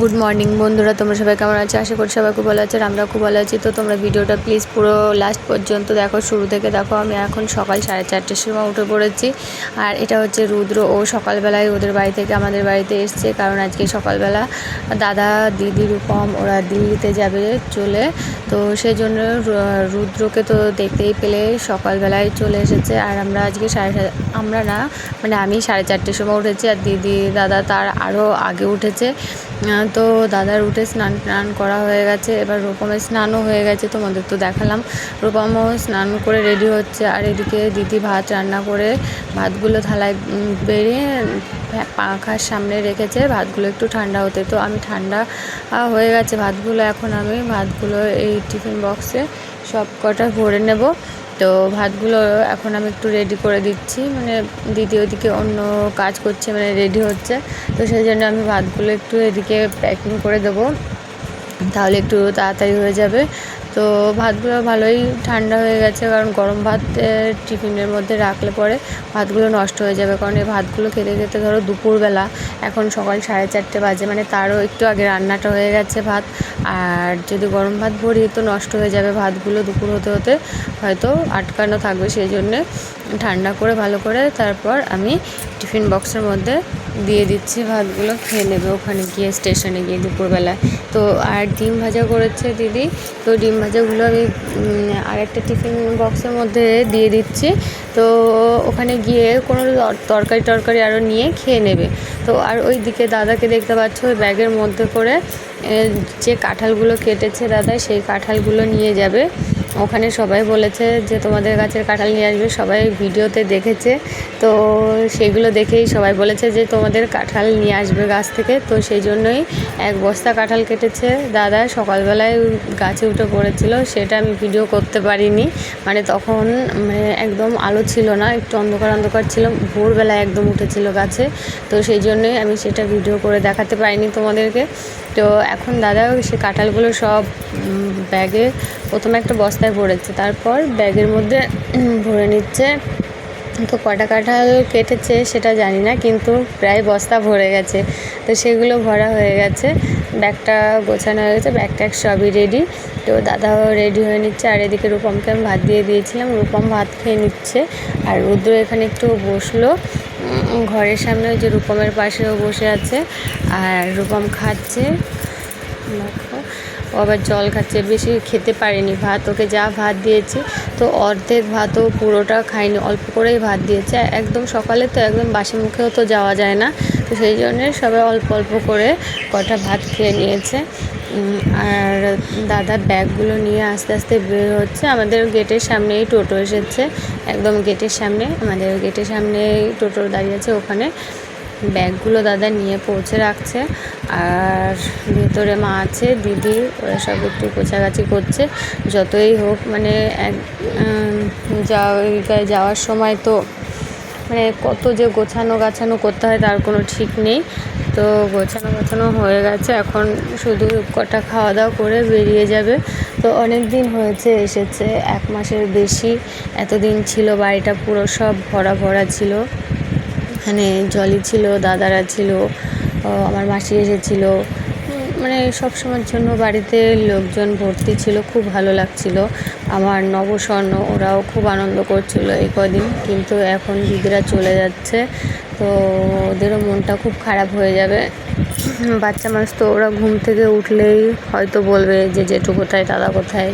Good morning বন্ধুরা, তোমরা সবাই কেমন আছো? আশা করি সবাই খুব ভালো আছে, আমরা খুব ভালো আছি। তো তোমরা ভিডিওটা প্লিজ পুরো লাস্ট পর্যন্ত দেখো, শুরু থেকে দেখো। আমি এখন সকাল 4:30টার সময় উঠে পড়েছি। আর এটা হচ্ছে রুদ্র, ও সকালবেলায় ওদের বাড়ি থেকে আমাদের বাড়িতে এসছে, কারণ আজকে সকালবেলা দাদা, দিদি, রূপম ওরা দিল্লিতে যাবে চলে। তো সেই জন্য রুদ্রকে তো দেখতেই পেলে সকালবেলায় চলে এসেছে। আর আমরা আজকে আমি 4:30টার সময় উঠেছি, আর দিদি দাদা তার আরও আগে উঠেছে। তো দাদার উঠে স্নান করা হয়ে গেছে, এবার রূপমের স্নানও হয়ে গেছে, তোমাদের তো দেখালাম। রূপমও স্নান করে রেডি হচ্ছে, আর এদিকে দিদি ভাত রান্না করে ভাতগুলো থালায় বেরিয়ে পাখার সামনে রেখেছে ভাতগুলো একটু ঠান্ডা হতে। তো আমি ঠান্ডা হয়ে গেছে ভাতগুলো, এখন আমি ভাতগুলো এই টিফিন বক্সে সব কটা ভরে নেব। তো ভাতগুলো এখন আমি একটু রেডি করে দিচ্ছি, মানে দিদি ওদিকে অন্য কাজ করছে, মানে রেডি হচ্ছে। তো সেই জন্য আমি ভাতগুলো একটু এদিকে প্যাকিং করে দেবো, তাহলে একটু তাড়াতাড়ি হয়ে যাবে। তো ভাতগুলো ভালোই ঠান্ডা হয়ে গেছে, কারণ গরম ভাত টিফিনের মধ্যে রাখলে পরে ভাতগুলো নষ্ট হয়ে যাবে। কারণ এই ভাতগুলো খেতে খেতে ধরো দুপুরবেলা, এখন সকাল 4:30 বাজে, মানে তারও একটু আগে রান্নাটা হয়ে গেছে ভাত। আর যদি গরম ভাত ভরি তো নষ্ট হয়ে যাবে ভাতগুলো, দুপুর হতে হতে হয়তো আটকানো থাকবে। সেই জন্যে ঠান্ডা করে ভালো করে তারপর আমি টিফিন বক্সের মধ্যে দিয়ে দিচ্ছি। ভাতগুলো খেয়ে নেবে ওখানে গিয়ে, স্টেশনে গিয়ে দুপুরবেলায়। তো আর ডিম ভাজা করেছে দিদি, তো ডিম ভাজাগুলো আমি আরেকটা টিফিন বক্সের মধ্যে দিয়ে দিচ্ছি। তো ওখানে গিয়ে কোনো তরকারি আরও নিয়ে খেয়ে নেবে। তো আর ওই দিকে দাদাকে দেখতে পাচ্ছ, ওই ব্যাগের মধ্যে করে যে কাঁঠালগুলো কেটেছে দাদা, সেই কাঁঠালগুলো নিয়ে যাবে ওখানে। সবাই বলেছে যে তোমাদের গাছের কাঁঠাল নিয়ে আসবে, সবাই ভিডিওতে দেখেছে। তো সেগুলো দেখেই সবাই বলেছে যে তোমাদের কাঁঠাল নিয়ে আসবে গাছ থেকে। তো সেই জন্যই 1 বস্তা কাঁঠাল কেটেছে দাদা, সকালবেলায় গাছে উঠে পড়েছিল, সেটা আমি ভিডিও করতে পারিনি। মানে তখন একদম আলো ছিল না, একটু অন্ধকার ছিল, ভোরবেলায় একদম উঠেছিল গাছে। তো সেই জন্যই আমি সেটা ভিডিও করে দেখাতে পারিনি তোমাদেরকে। তো এখন দাদা সে কাঁঠালগুলো সব ব্যাগে প্রথমে একটা বস্তায় ভরেছে, তারপর ব্যাগের মধ্যে ভরে নিচ্ছে। তো কটা কাঁঠাল কেটেছে সেটা জানি না, কিন্তু প্রায় বস্তা ভরে গেছে। তো সেগুলো ভরা হয়ে গেছে, ব্যাগটা গোছানো হয়ে গেছে, ব্যাগটা সবই রেডি। তো দাদাও রেডি হয়ে নিচ্ছে। আর এদিকে রূপমকে আমি ভাত দিয়ে দিয়েছিলাম, রূপম ভাত খেয়ে নিচ্ছে। আর রুদ্র এখানে একটু বসলো ঘরের সামনে, যে রূপমের পাশেও বসে আছে, আর রূপম খাচ্ছে। দেখো ও আবার জল খাচ্ছে, বেশি খেতে পারেনি ভাত, ওকে যা ভাত দিয়েছি তো অর্ধেক ভাতও পুরোটা খাইনি, অল্প করেই ভাত দিয়েছে। একদম সকালে তো একদম বাসি মুখেও তো যাওয়া যায় না, তো সেই জন্যে সবাই অল্প অল্প করে কটা ভাত খেয়ে নিয়েছে। আর দাদা ব্যাগগুলো নিয়ে আস্তে আস্তে বের হচ্ছে। আমাদের গেটের সামনেই টোটো এসেছে, একদম গেটের সামনে, আমাদের গেটের সামনেই টোটো দাঁড়িয়ে আছে, ওখানে ব্যাগগুলো দাদা নিয়ে পৌঁছে রাখছে। আর ভেতরে মা আছে, দিদি, ওরা সব একটু গোছাগাছি করছে। যতই হোক মানে যাওয়ার সময় তো মানে কত যে গাছানো করতে হয় তার কোনো ঠিক নেই। তো গোছানো হয়ে গেছে, এখন শুধু কটা খাওয়া দাওয়া করে বেরিয়ে যাবে। তো অনেক দিন হয়েছে এসেছে, 1 মাসের বেশি। এতদিন ছিল বাড়িটা পুরো সব ভরা ছিল, এখানে জলি ছিল, দাদারা ছিল, আমার মাসি এসেছিলো, মানে সব সময়ের জন্য বাড়িতে লোকজন ভর্তি ছিল, খুব ভালো লাগছিল। আমার নবস্বর্ণ ওরাও খুব আনন্দ করছিল এই কদিন, কিন্তু এখন দিদিরা চলে যাচ্ছে, তো ওদেরও মনটা খুব খারাপ হয়ে যাবে। বাচ্চা মানুষ তো, ওরা ঘুম থেকে উঠলেই হয়তো বলবে যে জেঠু কোথায়, দাদা কোথায়।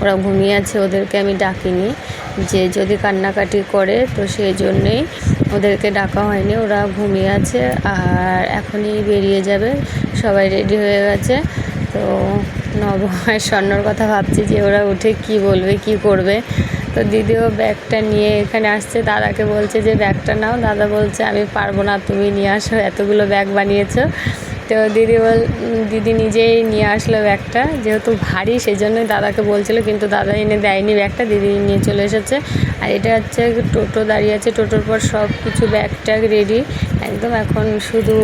ওরা ঘুমিয়ে আছে, ওদেরকে আমি ডাকিনি, যে যদি কান্নাকাটি করে তো সেই জন্যেই ওদেরকে ডাকা হয়নি, ওরা ঘুমিয়ে আছে। আর এখনই বেরিয়ে যাবে, সবাই রেডি হয়ে গেছে। তো নব আর স্বর্ণর কথা ভাবছি যে ওরা উঠে কি বলবে, কি করবে। তো দিদিও ব্যাগটা নিয়ে এখানে আসছে, দাদাকে বলছে যে ব্যাগটা নাও, দাদা বলছে আমি পারবো না, তুমি নিয়ে আসো, এতগুলো ব্যাগ বানিয়েছো। তো দিদি নিজেই নিয়ে আসলো ব্যাগটা, যেহেতু ভারী সেই জন্যই দাদাকে বলছিল, কিন্তু দাদা এনে দেয়নি ব্যাগটা, দিদি নিয়ে চলে এসেছে। আর এটা হচ্ছে টোটো দাঁড়িয়ে আছে, টোটোর পর সব কিছু ব্যাগ ট্যাগ রেডি একদম, এখন শুধু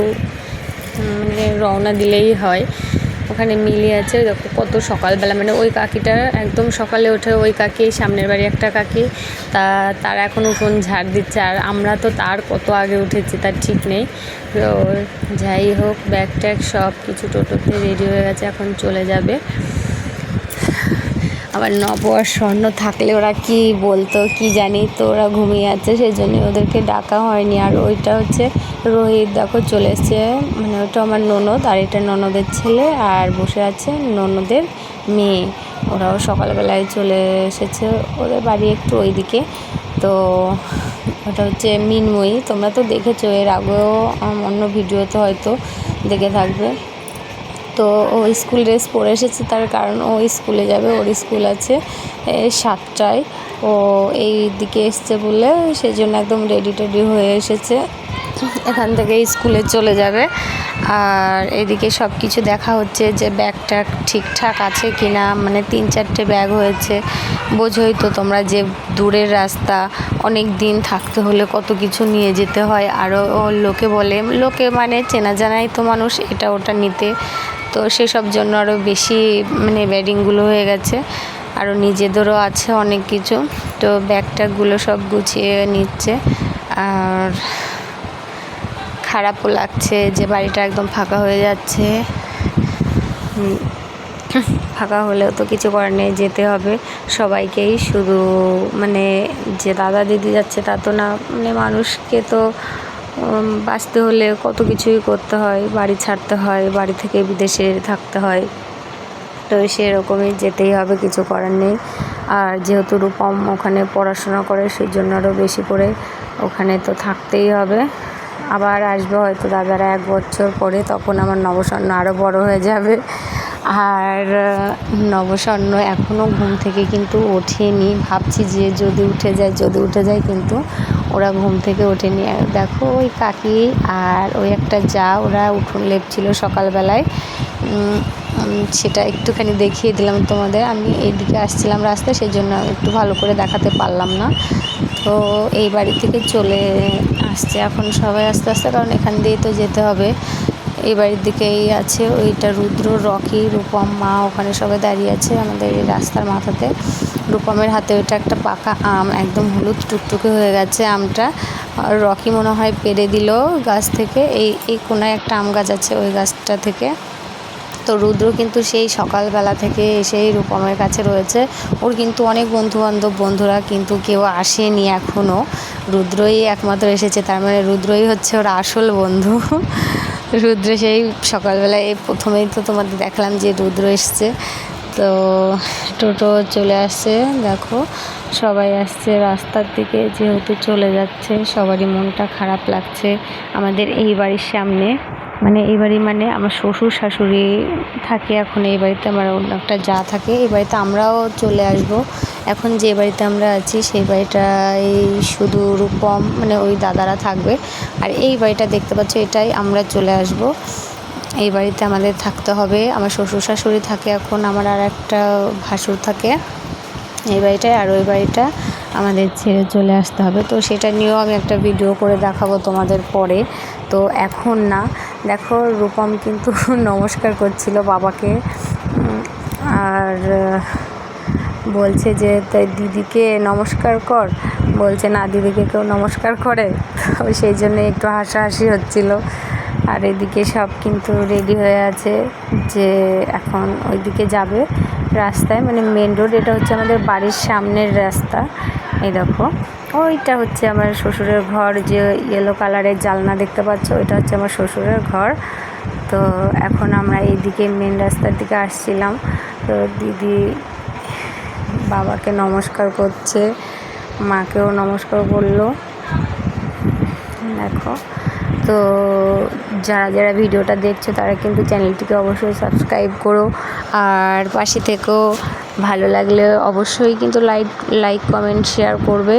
মানে রওনা দিলেই হয়। ওখানে মিলি আছে, দেখো কত সকালবেলা, মানে ওই কাকিটা একদম সকালে ওঠে, ওই কাকি সামনের বাড়ি একটা কাকি, তারা এখন উঠোন ঝাড় দিচ্ছে, আর আমরা তো তার কত আগে উঠেছি তার ঠিক নেই। তো যাই হোক, ব্যাগ ট্যাগ সব কিছু টোটোতে রেডি হয়ে গেছে, এখন চলে যাবে। আবার নব আর স্বর্ণ থাকলে ওরা কি বলতো কি জানি, তো ওরা ঘুমিয়ে আছে, সেই জন্য ওদেরকে ডাকা হয়নি। আর ওইটা হচ্ছে রোহিত, দেখো চলে এসছে, মানে ওটা আমার ননদ, আর এটা ননদের ছেলে, আর বসে আছে ননদের মেয়ে। ওরাও সকালবেলায় চলে এসেছে, ওদের বাড়ি একটু ওইদিকে। তো ওটা হচ্ছে মিনময়ী, তোমরা তো দেখেছো এর আগেও অন্য ভিডিওতে হয়তো দেখে থাকবে। তো ও স্কুল ড্রেস পরে এসেছে, তার কারণ ও স্কুলে যাবে, ওর স্কুল আছে 7টায়। ও এই দিকে এসছে বলে সেই জন্য একদম রেডি টেডি হয়ে এসেছে, এখান থেকে স্কুলে চলে যাবে। আর এদিকে সব কিছু দেখা হচ্ছে যে ব্যাগ ট্যাগ ঠিকঠাক আছে কি না, মানে 3-4টে ব্যাগ হয়েছে। বোঝোই তো তোমরা যে দূরের রাস্তা, অনেক দিন থাকতে হলে কত কিছু নিয়ে যেতে হয়। আরও লোকে মানে চেনা জানাই তো মানুষ, এটা ওটা নিতে, তো সেসব জন্য আরও বেশি মানে ব্যাডিংগুলো হয়ে গেছে। আরও নিজেদেরও আছে অনেক কিছু, তো ব্যাগ ট্যাগগুলো সব গুছিয়ে নিচ্ছে। আর খারাপও লাগছে যে বাড়িটা একদম ফাঁকা হয়ে যাচ্ছে। ফাঁকা হলেও তো কিছু করার নেই, যেতে হবে সবাইকেই, শুধু মানে যে দাদা দিদি যাচ্ছে তা তো না, মানে মানুষকে তো বাঁচতে হলে কত কিছুই করতে হয়, বাড়ি ছাড়তে হয়, বাড়ি থেকে বিদেশে থাকতে হয়, তো সেরকমই যেতেই হবে, কিছু করার নেই। আর যেহেতু রূপম ওখানে পড়াশোনা করে, সেই জন্য আরও বেশি করে ওখানে তো থাকতেই হবে। আবার আসবে হয়তো দাদারা 1 বছর পরে, তখন আমার নবস্বর্ণ আরও বড় হয়ে যাবে। আর নবস্বর্ণ এখনও ঘুম থেকে কিন্তু ওঠেনি, ভাবছি যে যদি উঠে যায়, কিন্তু ওরা ঘুম থেকে ওঠেনি। দেখো ওই কাকি আর ওই একটা যা, ওরা উঠোন লেপছিল সকালবেলায়, সেটা একটুখানি দেখিয়ে দিলাম তোমাদের। আমি এইদিকে আসছিলাম রাস্তায়, সেই জন্য একটু ভালো করে দেখাতে পারলাম না। তো এই বাড়ি থেকে চলে আসছে এখন সবাই আস্তে আস্তে, কারণ এখান দিয়েই তো যেতে হবে। এই বাড়ির দিকেই আছে ওইটা রুদ্র, রকি, রূপম, মা, ওখানে সবাই দাঁড়িয়ে আছে আমাদের এই রাস্তার মাথাতে। রূপমের হাতে ওইটা একটা পাকা আম, একদম হলুদ টুকটুকে হয়ে গেছে আমটা। আর রকি মনে হয় পেড়ে দিল গাছ থেকে, এই কোনায় একটা আম গাছ আছে, ওই গাছটা থেকে। তো রুদ্র কিন্তু সেই সকালবেলা থেকে এসেই রূপমের কাছে রয়েছে। ওর কিন্তু অনেক বন্ধুরা কিন্তু কেউ আসেনি এখনও, রুদ্রই একমাত্র এসেছে, তার মানে রুদ্রই হচ্ছে ওর আসল বন্ধু। রুদ্র সেই সকালবেলায় প্রথমেই তো তোমাদের দেখলাম যে রুদ্র এসছে। তো টোটো চলে আসছে, দেখো সবাই আসছে রাস্তার দিকে, যেহেতু চলে যাচ্ছে সবারই মনটা খারাপ লাগছে। আমাদের এই বাড়ির সামনে, মানে এই বাড়ি মানে আমার শ্বশুর শাশুড়ি থাকে এখন এই বাড়িতে, আমার অন্য একটা যা থাকে এই বাড়িতে, আমরাও চলে আসব। এখন যে বাড়িতে আমরা আছি সেই বাড়িটাই শুধু রূপম, মানে ওই দাদারা থাকবে। আর এই বাড়িটা দেখতে পাচ্ছ, এটাই আমরা চলে আসব। এই বাড়িতে আমাদের থাকতে হবে। আমার শ্বশুর শাশুড়ি থাকে এখন, আমার আর একটা ভাসুর থাকে এই বাড়িটায়, আর ওই বাড়িটা আমাদের ছেড়ে চলে আসতে হবে। তো সেটা নিয়েও আমি একটা ভিডিও করে দেখাবো তোমাদের পরে, তো এখন না। দেখো রূপম কিন্তু নমস্কার করছিল বাবাকে, আর বলছে যে তাই দিদিকে নমস্কার কর, বলছে না দিদিকে কেউ নমস্কার করে, সেই জন্য একটু হাসাহাসি হচ্ছিল। আর এদিকে সব কিন্তু রেডি হয়ে আছে যে এখন ওইদিকে যাবে রাস্তায়, মানে মেন রোড, এটা হচ্ছে আমাদের বাড়ির সামনের রাস্তা। এই দেখো ওইটা হচ্ছে আমার শ্বশুরের ঘর, যে ইয়েলো কালারের জানলা দেখতে পাচ্ছ, ওইটা হচ্ছে আমার শ্বশুরের ঘর। তো এখন আমরা এইদিকে মেন রাস্তার দিকে আসছিলাম। তো দিদি বাবাকে নমস্কার করছে, মাকেও নমস্কার করলো, দেখো। তো যারা ভিডিওটা দেখছো তারা কিন্তু চ্যানেলটিকে অবশ্যই সাবস্ক্রাইব করো, আর পাশে থেকেও, ভালো লাগলে অবশ্যই কিন্তু লাইক কমেন্ট শেয়ার করবে।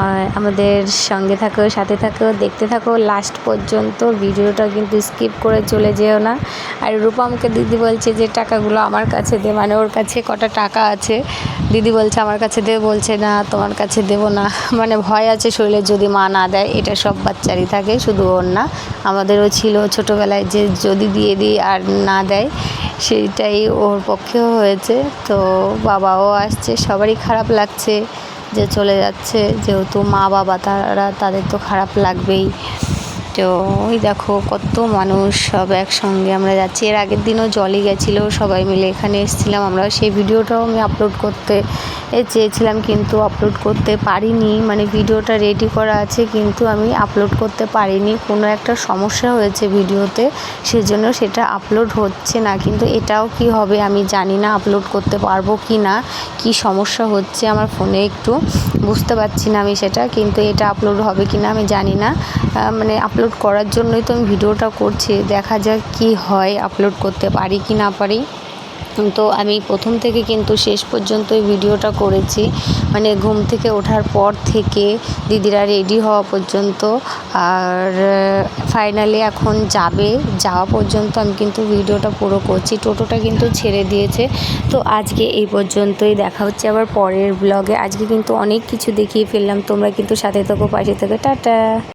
আর আমাদের সঙ্গে থাকো, সাথে থাকো, দেখতে থাকো লাস্ট পর্যন্ত, ভিডিওটা কিন্তু স্কিপ করে চলে যেও না। আর রূপমকে দিদি বলছে যে টাকাগুলো আমার কাছে দে, মানে ওর কাছে কটা টাকা আছে, দিদি বলছে আমার কাছে দে, বলছে না তোমার কাছে দেবো না, মানে ভয় আছে শরীরে যদি মা না দেয়। এটা সব বাচ্চারই থাকে, শুধু ওর না, আমাদেরও ছিল ছোটোবেলায়, যে যদি দিয়ে দিই আর না দেয় সেইটাই ওর পক্ষেও হয়েছে। তো বাবাও আসছে, সবারই খারাপ লাগছে যে চলে যাচ্ছে, যেহেতু মা বাবা তাদের তো খারাপ লাগবেই। তো ওই দেখো কত মানুষ সব একসঙ্গে আমরা যাচ্ছি। এর আগের দিনও জলই গেছিলো, সবাই মিলে এখানে এসেছিলাম আমরা। সেই ভিডিওটাও আমি আপলোড করতে চেয়েছিলাম কিন্তু আপলোড করতে পারিনি, মানে ভিডিওটা রেডি করা আছে কিন্তু আমি আপলোড করতে পারিনি। কোনো একটা সমস্যা হয়েছে ভিডিওতে, সেজন্য সেটা আপলোড হচ্ছে না। কিন্তু এটাও কি হবে আমি জানি না, আপলোড করতে পারবো কি না, কি সমস্যা হচ্ছে আমার ফোনে একটু বুঝতে পারছি না আমি সেটা। কিন্তু এটা আপলোড হবে কি না আমি জানি না, মানে আপলোড করার জন্যই তো আমি ভিডিওটা করছি। দেখা যাক কি হয়, আপলোড করতে পারি কি না পারি। তো আমি প্রথম থেকে কিন্তু শেষ পর্যন্ত এই ভিডিওটা করেছি, মানে ঘুম থেকে ওঠার পর থেকে দিদিরা রেডি হওয়া পর্যন্ত, আর ফাইনালি এখন যাওয়া পর্যন্ত আমি কিন্তু ভিডিওটা পুরো করছি। টোটোটা কিন্তু ছেড়ে দিয়েছে। তো আজকে এই পর্যন্তই, দেখা হচ্ছে আবার পরের ব্লগে। আজকে কিন্তু অনেক কিছু দেখিয়ে ফেললাম, তোমরা কিন্তু সাথে থাকো, পাশে থাকো, টাটা।